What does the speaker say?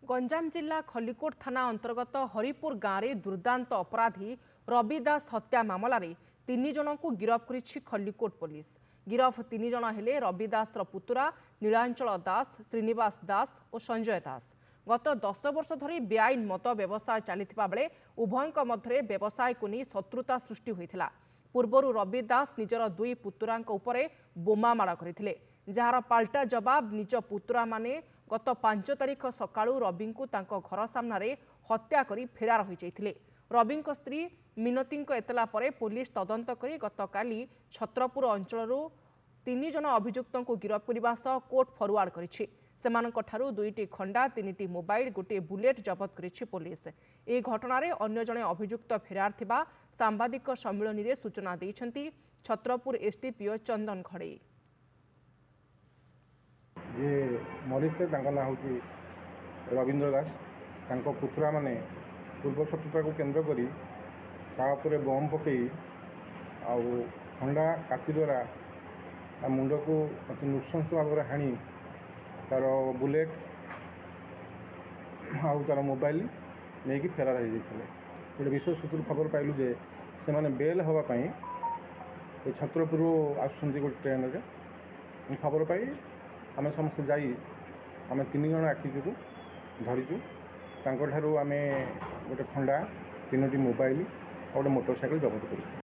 गंजाम जिला खलिकोट थाना अंतर्गत हरिपुर गाँव में दुर्दांत अपराधी रवि दास हत्या मामलें 3 जन को गिरफ्त करिछि खलिकोट पुलिस। गिरफ 3 जन हेले रवि दास पुतुरा नीलांचल दास, श्रीनिवास दास और संजय दास। गत 10 वर्ष धरी बेआईन मत व्यवसाय चलता बेले उभयों मध्य व्यवसाय को नहीं शत्रुता सृष्टि होता। पूर्वर रवि दास निजर 2 पुतुरा बोमामाड़ करते, जार पाल्टा जवाब निज पुतुरा माने गत 5 तारिख सकाळु रवि को घर सामने हत्या करी फेरार हो जाइथिले। रवि स्त्री मिनती एतला परे पुलिस तदंत करी गतकाली छत्रपुर अंचल 3 जन अभियुक्त को गिरफ्त करने सह कोर्ट फरवर्ड करिछि। सेमानक ठारू 2टी खंडा, 3टी मोबाइल, गोटे बुलेट जबत करिछि पुलिस। ए घटनारे अन्य जने अभियुक्त फेरार थिबा सांबादिक सम्मेलन में सूचना दैछंती छत्रपुर एसडीपीओ चंदन घड़ई। जे मरीज ना हूँ रवींद्र दास, पुतुरा माने पूर्व शत्रुता को केन्द्र करी बम पकई खंडा काटी द्वारा मुंड को अति नृशंस भाव में हाणी तार बुलेट तार मोबाइल नहीं कि फेरार हो जाते। गोटे विशेष सूत्र खबर पाइलु जे से माने बेल हवापाई छत्रपुर आसुँच गोटे ट्रेन रे खबर पाई आम समस्त आम 3 जन आखिजु धरीचु। आम गोटे खंडा, 3टी मोबाइल और गोटे मोटरसाइकेल जबत करूँ।